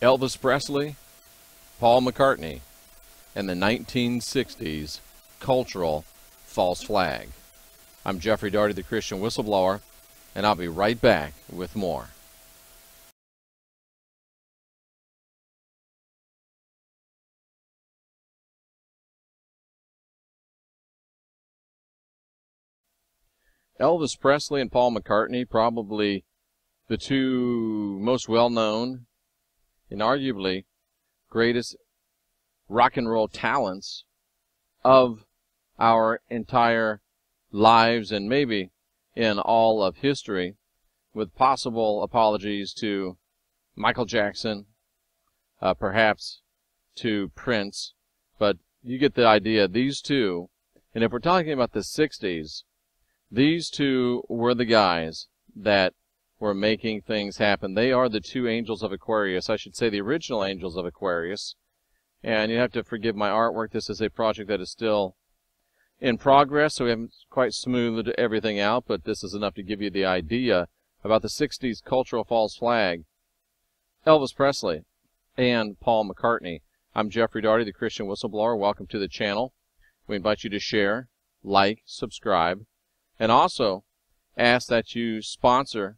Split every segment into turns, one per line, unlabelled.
Elvis Presley, Paul McCartney, and the 1960s cultural false flag. I'm Jeffrey Daugherty, the Christian Whistleblower, and I'll be right back with more. Elvis Presley and Paul McCartney, probably the two most well-known and arguably greatest rock and roll talents of our entire lives and maybe in all of history, with possible apologies to Michael Jackson, perhaps to Prince, but you get the idea. These two, and if we're talking about the 60s, these two were the guys that were making things happen. They are the two angels of Aquarius, I should say the original angels of Aquarius. And you have to forgive my artwork. This is a project that is still in progress, so we haven't quite smoothed everything out, but this is enough to give you the idea about the 60s cultural false flag. Elvis Presley and Paul McCartney. I'm Jeffrey Daugherty, the Christian Whistleblower. Welcome to the channel. We invite you to share, like, subscribe, and also ask that you sponsor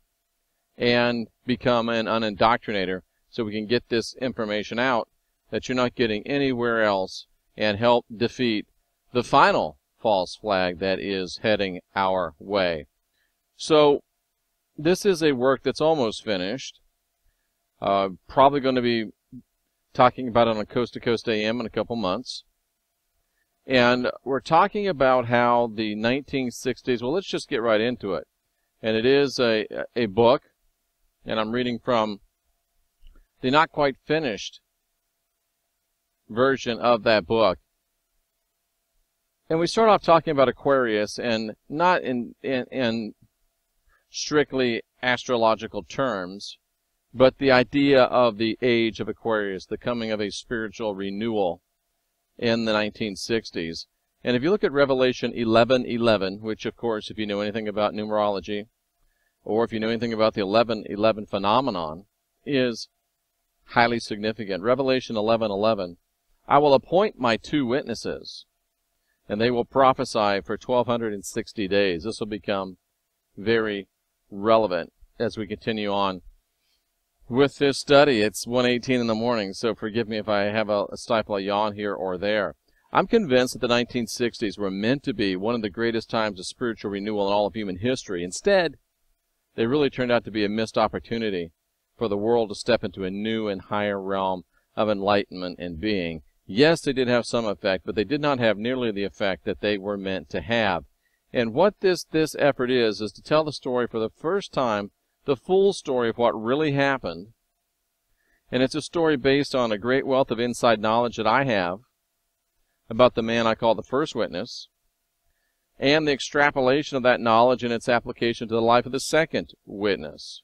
and become an unindoctrinator so we can get this information out that you're not getting anywhere else and help defeat the final false flag that is heading our way. So this is a work that's almost finished. Probably going to be talking about it on Coast to Coast AM in a couple months. And we're talking about how the 1960s, well, let's just get right into it. And it is a book, and I'm reading from the not quite finished version of that book. And we start off talking about Aquarius, and not in strictly astrological terms, but the idea of the age of Aquarius, the coming of a spiritual renewal in the 1960s. And if you look at Revelation 11:11, which of course, if you know anything about numerology, or if you know anything about the 11:11 phenomenon, is highly significant. Revelation 11:11, I will appoint my 2 witnesses, and they will prophesy for 1,260 days. This will become very relevant as we continue on with this study. It's 1:18 in the morning, so forgive me if I have a stifle, a yawn here or there. I'm convinced that the 1960s were meant to be one of the greatest times of spiritual renewal in all of human history. Instead, they really turned out to be a missed opportunity for the world to step into a new and higher realm of enlightenment and being. Yes, they did have some effect, but they did not have nearly the effect that they were meant to have. And what this effort is to tell the story for the first time, the full story of what really happened. And it's a story based on a great wealth of inside knowledge that I have about the man I call the first witness, and the extrapolation of that knowledge and its application to the life of the second witness.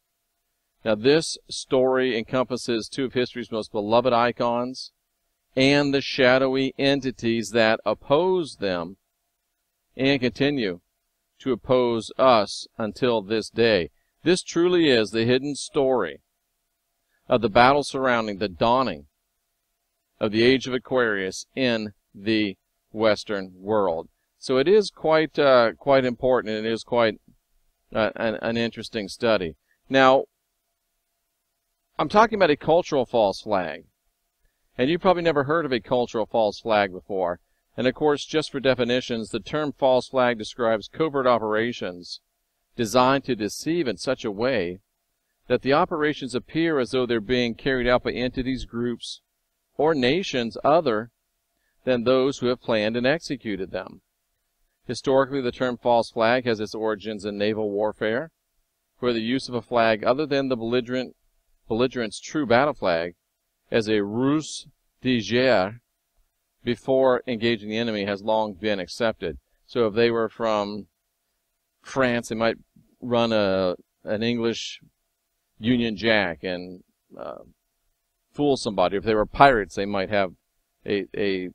Now, this story encompasses 2 of history's most beloved icons and the shadowy entities that oppose them and continue to oppose us until this day. This truly is the hidden story of the battle surrounding the dawning of the age of Aquarius in the Western world. So it is quite important, and it is quite an interesting study. Now, I'm talking about a cultural false flag, and you've probably never heard of a cultural false flag before. And of course, just for definitions, the term false flag describes covert operations designed to deceive in such a way that the operations appear as though they're being carried out by entities, groups, or nations other than those who have planned and executed them. Historically, the term false flag has its origins in naval warfare, where the use of a flag other than the belligerent's true battle flag as a ruse de guerre before engaging the enemy has long been accepted. So if they were from France, they might run an English Union Jack and fool somebody. If they were pirates, they might have a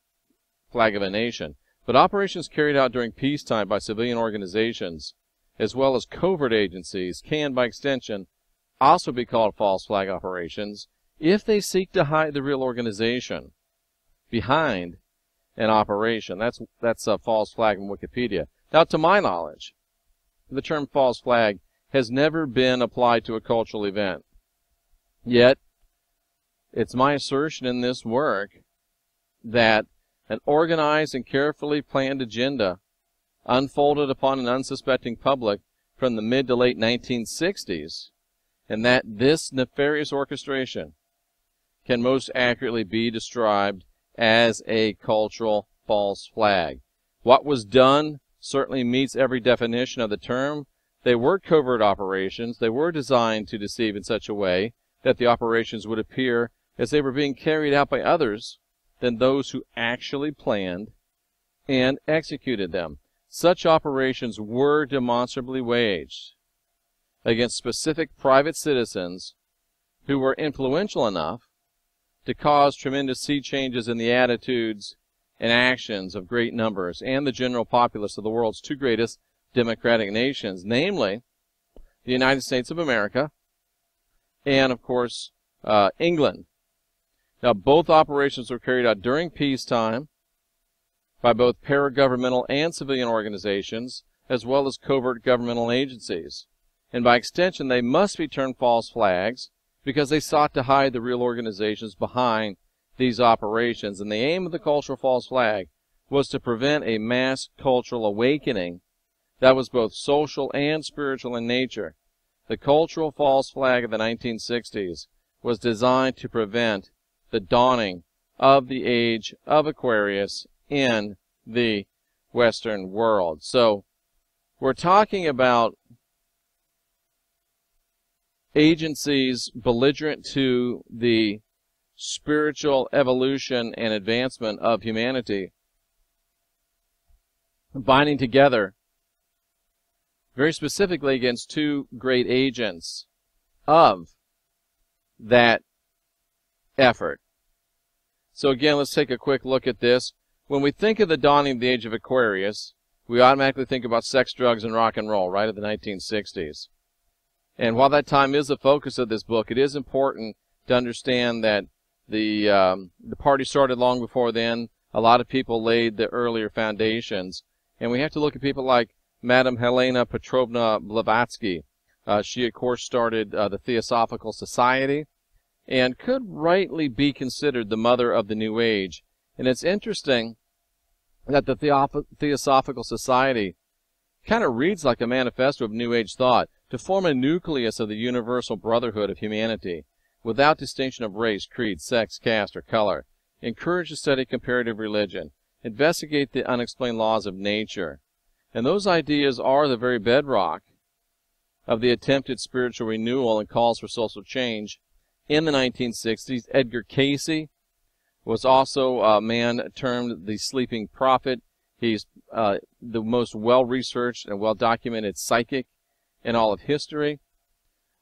flag of a nation. But operations carried out during peacetime by civilian organizations, as well as covert agencies, can, by extension, also be called false flag operations, if they seek to hide the real organization behind an operation. That's a false flag in Wikipedia. Now, to my knowledge, the term false flag has never been applied to a cultural event. Yet, it's my assertion in this work that an organized and carefully planned agenda unfolded upon an unsuspecting public from the mid to late 1960s, and that this nefarious orchestration can most accurately be described as a cultural false flag. What was done certainly meets every definition of the term. They were covert operations. They were designed to deceive in such a way that the operations would appear as they were being carried out by others than those who actually planned and executed them. Such operations were demonstrably waged against specific private citizens who were influential enough to cause tremendous sea changes in the attitudes and actions of great numbers and the general populace of the world's two greatest democratic nations, namely the United States of America and, of course, England. Now, both operations were carried out during peacetime by both paragovernmental and civilian organizations, as well as covert governmental agencies. And by extension, they must be termed false flags because they sought to hide the real organizations behind these operations. And the aim of the cultural false flag was to prevent a mass cultural awakening that was both social and spiritual in nature. The cultural false flag of the 1960s was designed to prevent the dawning of the age of Aquarius in the Western world. So we're talking about agencies belligerent to the spiritual evolution and advancement of humanity, binding together very specifically against two great agents of that effort. So again, let's take a quick look at this. When we think of the dawning of the age of Aquarius, we automatically think about sex, drugs, and rock and roll, right, of the 1960s. And while that time is the focus of this book, it is important to understand that the party started long before then. A lot of people laid the earlier foundations. And we have to look at people like Madame Helena Petrovna Blavatsky. She, of course, started the Theosophical Society and could rightly be considered the mother of the New Age. And it's interesting that the Theosophical Society kind of reads like a manifesto of New Age thought, to form a nucleus of the universal brotherhood of humanity, without distinction of race, creed, sex, caste, or color. Encourage to study comparative religion. Investigate the unexplained laws of nature. And those ideas are the very bedrock of the attempted spiritual renewal and calls for social change in the 1960s. Edgar Cayce was also a man termed the sleeping prophet. He's the most well-researched and well-documented psychic in all of history.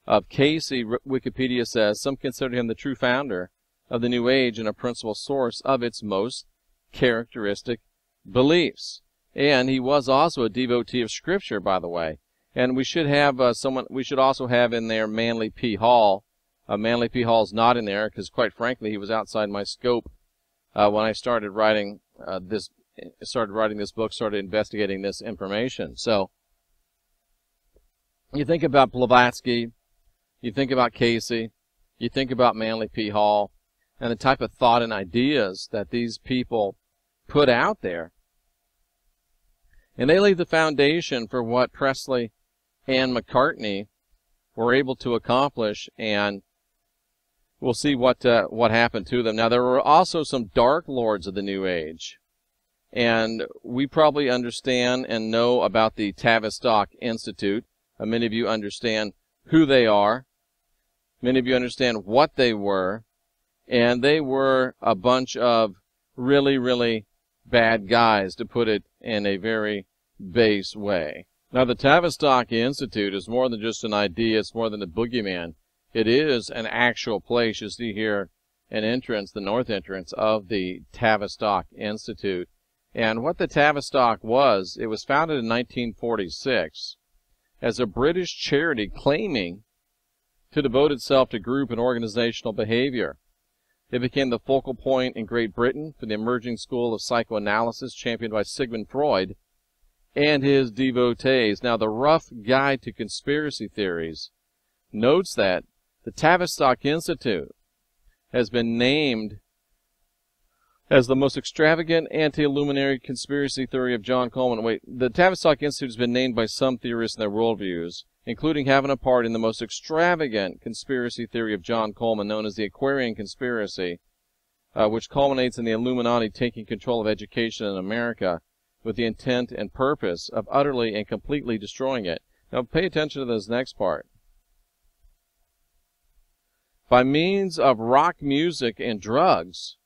Of Cayce, Wikipedia says, some consider him the true founder of the New Age and a principal source of its most characteristic beliefs. And he was also a devotee of Scripture, by the way. And we should have we should also have in there Manly P. Hall. Manly P. Hall's not in there because, quite frankly, he was outside my scope when I started writing this book, started investigating this information. So you think about Blavatsky, you think about Cayce, you think about Manly P. Hall, and the type of thought and ideas that these people put out there. And they laid the foundation for what Presley and McCartney were able to accomplish, and we'll see what happened to them. Now, there were also some dark lords of the New Age, and we probably understand and know about the Tavistock Institute. Many of you understand who they are. Many of you understand what they were, and they were a bunch of really, really bad guys, to put it in a very base way. Now, the Tavistock Institute is more than just an idea. It's more than a boogeyman. It is an actual place. You see here an entrance, the north entrance of the Tavistock Institute. And what the Tavistock was, it was founded in 1946 as a British charity claiming to devote itself to group and organizational behavior. It became the focal point in Great Britain for the emerging school of psychoanalysis championed by Sigmund Freud and his devotees. Now, the Rough Guide to Conspiracy Theories notes that the Tavistock Institute has been named as the most extravagant anti-illuminary conspiracy theory of John Coleman. Wait, the Tavistock Institute has been named by some theorists in their worldviews, including having a part in the most extravagant conspiracy theory of John Coleman, known as the Aquarian Conspiracy, which culminates in the Illuminati taking control of education in America with the intent and purpose of utterly and completely destroying it. Now pay attention to this next part. By means of rock music and drugs,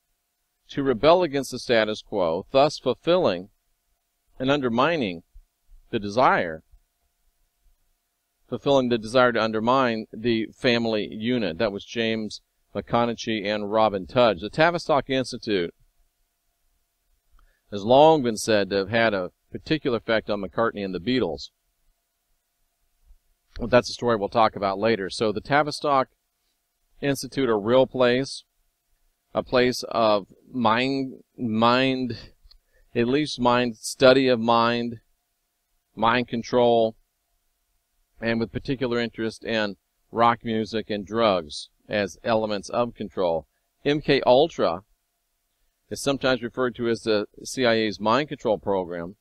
to rebel against the status quo, thus fulfilling and undermining the desire, to undermine the family unit. That was James McConaughey and Robin Tudge. The Tavistock Institute has long been said to have had a particular effect on McCartney and the Beatles. Well, that's a story we'll talk about later. So the Tavistock Institute, a real place, a place of study of mind control, and with particular interest in rock music and drugs as elements of control. MKUltra is sometimes referred to as the CIA's mind control program,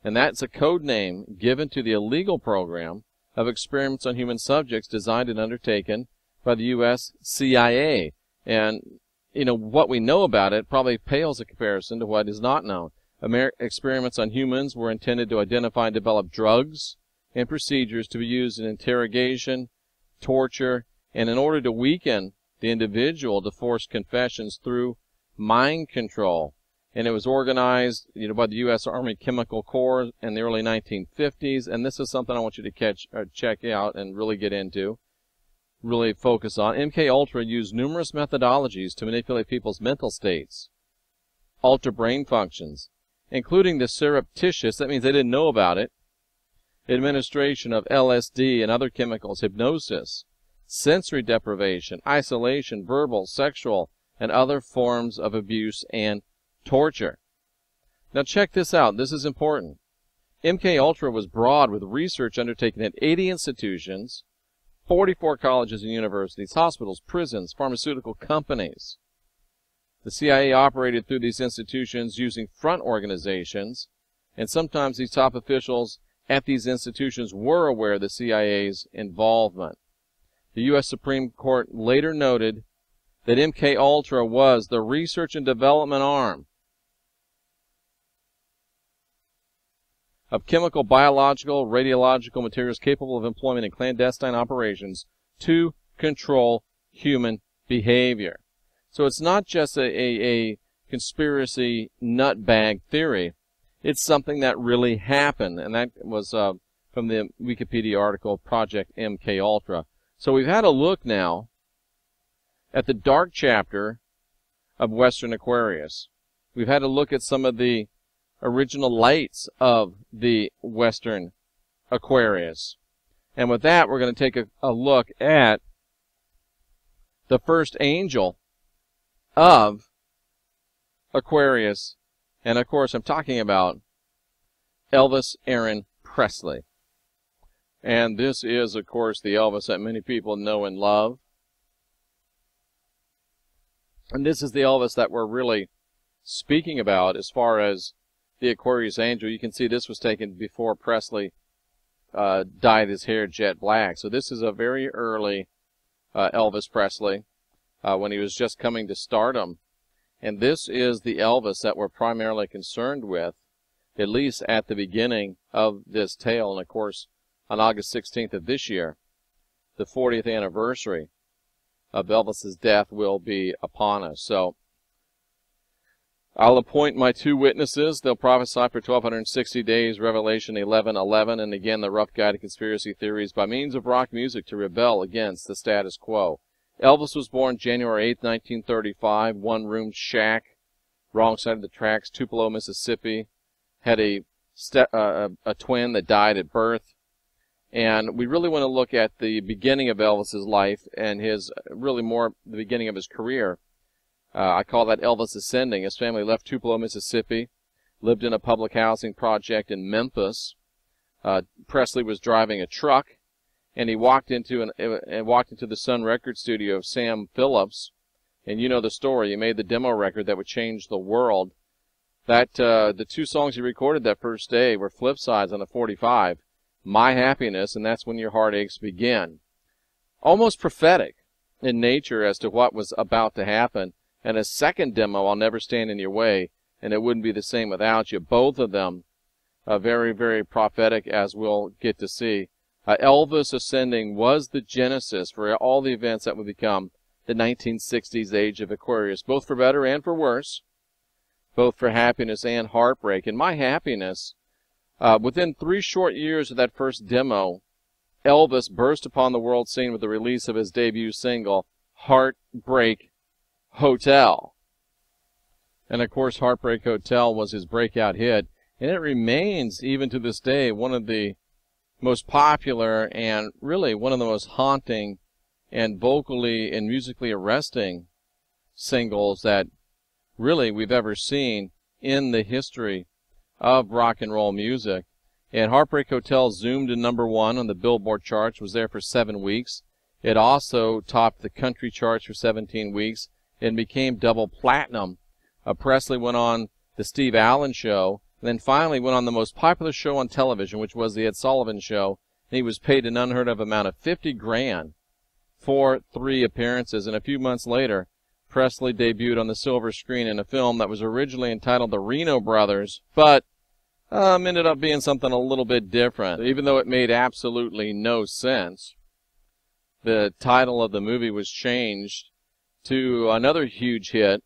and that's a code name given to the illegal program of experiments on human subjects designed and undertaken by the U.S. CIA. And, you know, what we know about it probably pales in comparison to what is not known. Experiments on humans were intended to identify and develop drugs and procedures to be used in interrogation, torture, and in order to weaken the individual to force confessions through mind control. And it was organized, you know, by the U.S. Army Chemical Corps in the early 1950s. And this is something I want you to check out and really get into, really focus on. MKUltra used numerous methodologies to manipulate people's mental states, alter brain functions, including the surreptitious, that means they didn't know about it, administration of LSD and other chemicals, hypnosis, sensory deprivation, isolation, verbal, sexual, and other forms of abuse and torture. Now check this out. This is important. MKUltra was broad with research undertaken at 80 institutions, 44 colleges and universities, hospitals, prisons, pharmaceutical companies. The CIA operated through these institutions using front organizations, and sometimes these top officials at these institutions were aware of the CIA's involvement. The U.S. Supreme Court later noted that MKUltra was the research and development arm of chemical, biological, radiological materials capable of employment in clandestine operations to control human behavior. So it's not just a conspiracy nutbag theory. It's something that really happened, and that was from the Wikipedia article, Project MKUltra. So we've had a look now at the dark chapter of Western Aquarius. We've had a look at some of the original lights of the Western Aquarius. And with that, we're going to take a look at the first angel of Aquarius. And, of course, I'm talking about Elvis Aaron Presley. And this is, of course, the Elvis that many people know and love. And this is the Elvis that we're really speaking about as far as the Aquarius angel. You can see this was taken before Presley dyed his hair jet black. So this is a very early Elvis Presley when he was just coming to stardom. And this is the Elvis that we're primarily concerned with, at least at the beginning of this tale. And, of course, on August 16th of this year, the 40th anniversary of Elvis's death will be upon us. So I'll appoint my two witnesses. They'll prophesy for 1,260 days, Revelation 11:11, and again the Rough Guide to Conspiracy Theories, by means of rock music to rebel against the status quo. Elvis was born January 8, 1935, one-room shack, wrong side of the tracks, Tupelo, Mississippi. Had a twin that died at birth. And we really want to look at the beginning of Elvis's life and his, really more the beginning of his career. I call that Elvis Ascending. His family left Tupelo, Mississippi, lived in a public housing project in Memphis. Presley was driving a truck, and he walked into the Sun Record studio of Sam Phillips. And you know the story. He made the demo record that would change the world. That the two songs he recorded that first day were flip sides on the 45. My Happiness, and That's When Your Heartaches Begin. Almost prophetic in nature as to what was about to happen. And a second demo, I'll Never Stand in Your Way, and It Wouldn't Be the Same Without You. Both of them very, very prophetic, as we'll get to see. Elvis Ascending was the genesis for all the events that would become the 1960s age of Aquarius, both for better and for worse, both for happiness and heartbreak. And My Happiness, within 3 short years of that first demo, Elvis burst upon the world scene with the release of his debut single, Heartbreak Hotel. And of course, Heartbreak Hotel was his breakout hit, and it remains, even to this day, one of the most popular and really one of the most haunting and vocally and musically arresting singles that really we've ever seen in the history of rock and roll music. And Heartbreak Hotel zoomed to #1 on the Billboard charts, was there for 7 weeks. It also topped the country charts for 17 weeks and became double platinum. Presley went on the Steve Allen Show, and then finally went on the most popular show on television, which was the Ed Sullivan Show, and he was paid an unheard of amount of $50 grand for 3 appearances. And a few months later, Presley debuted on the silver screen in a film that was originally entitled The Reno Brothers, but ended up being something a little bit different. Even though it made absolutely no sense, the title of the movie was changed to another huge hit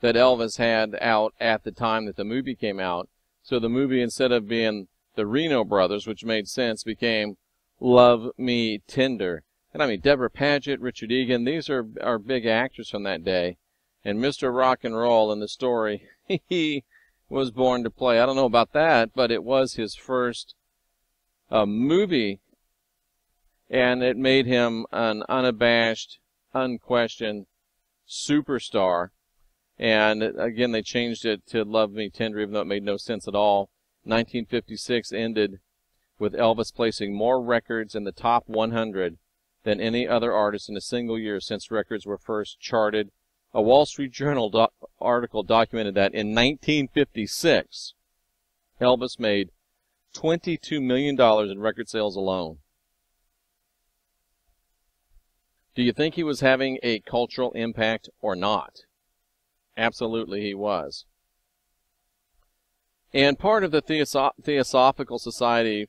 that Elvis had out at the time that the movie came out. So the movie, instead of being The Reno Brothers, which made sense, became Love Me Tender. And I mean, Deborah Paget, Richard Egan, these are big actors from that day. And Mr. Rock and Roll in the story, he was born to play. I don't know about that, but it was his first movie, and it made him an unabashed, unquestioned superstar. And again, they changed it to Love Me Tender, even though it made no sense at all. 1956 ended with Elvis placing more records in the top 100 than any other artist in a single year since records were first charted. A Wall Street Journal article documented that in 1956, Elvis made $22 million in record sales alone. Do you think he was having a cultural impact or not? Absolutely he was. And part of the Theosophical Society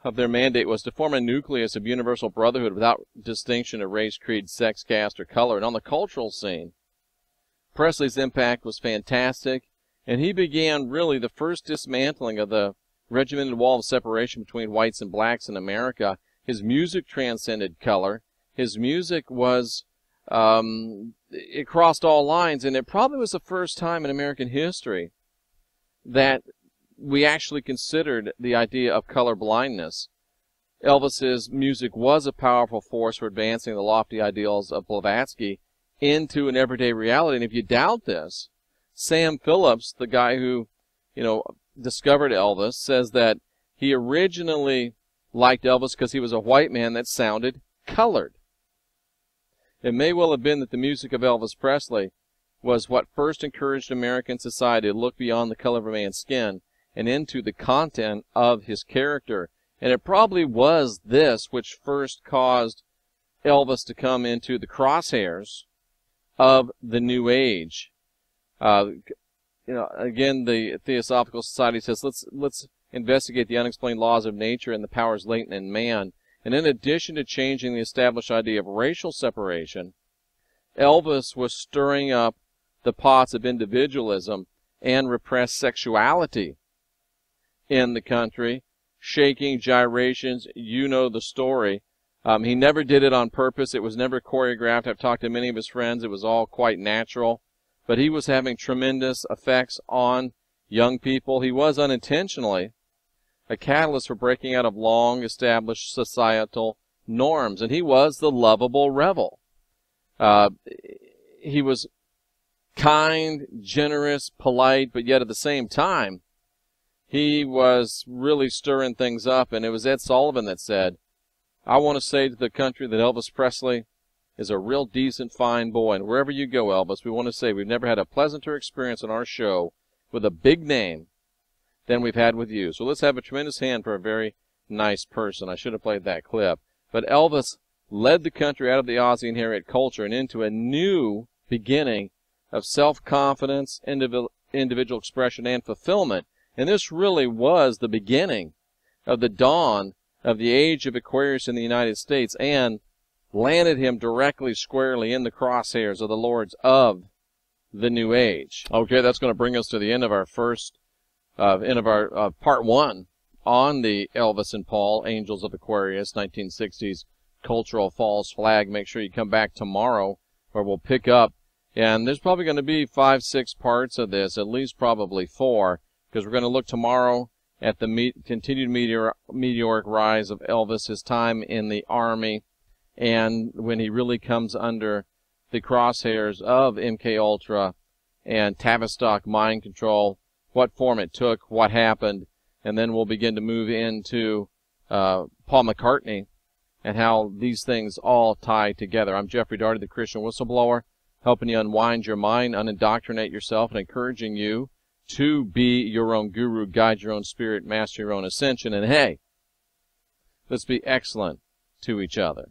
of their mandate was to form a nucleus of universal brotherhood without distinction of race, creed, sex, caste, or color. And on the cultural scene, Presley's impact was fantastic, and he began really the first dismantling of the regimented wall of separation between whites and blacks in America. His music transcended color. His music was it crossed all lines, and it probably was the first time in American history that we actually considered the idea of color blindness. Elvis's music was a powerful force for advancing the lofty ideals of Blavatsky into an everyday reality. And if you doubt this, Sam Phillips, the guy who, discovered Elvis, says that he originally liked Elvis because he was a white man that sounded colored. It may well have been that the music of Elvis Presley was what first encouraged American society to look beyond the color of a man's skin and into the content of his character. And it probably was this which first caused Elvis to come into the crosshairs of the New Age. Again, the Theosophical Society says, let's investigate the unexplained laws of nature and the powers latent in man. And in addition to changing the established idea of racial separation, Elvis was stirring up the pots of individualism and repressed sexuality in the country, shaking, gyrations, you know the story. He never did it on purpose. It was never choreographed. I've talked to many of his friends. It was all quite natural. But he was having tremendous effects on young people. He was unintentionally a catalyst for breaking out of long-established societal norms, and he was the lovable rebel. He was kind, generous, polite, but yet at the same time, he was really stirring things up, and it was Ed Sullivan that said, I want to say to the country that Elvis Presley is a real decent, fine boy, and wherever you go, Elvis, we want to say we've never had a pleasanter experience on our show with a big name than we've had with you. So let's have a tremendous hand for a very nice person. I should have played that clip. But Elvis led the country out of the Ozzie and Harriet culture and into a new beginning of self-confidence, individual expression, and fulfillment. And this really was the beginning of the dawn of the age of Aquarius in the United States, and landed him directly, squarely in the crosshairs of the lords of the New Age. Okay, that's going to bring us to the end of our part one on the Elvis and Paul, Angels of Aquarius, 1960s cultural false flag. Make sure you come back tomorrow where we'll pick up. And there's probably going to be 5, 6 parts of this, at least probably 4, because we're going to look tomorrow at the continued meteoric rise of Elvis, his time in the Army, and when he really comes under the crosshairs of MKUltra and Tavistock mind control, what form it took, what happened, and then we'll begin to move into Paul McCartney and how these things all tie together. I'm Jeffrey Daugherty, the Christian Whistleblower, helping you unwind your mind, unindoctrinate yourself, and encouraging you to be your own guru, guide your own spirit, master your own ascension. And hey, let's be excellent to each other.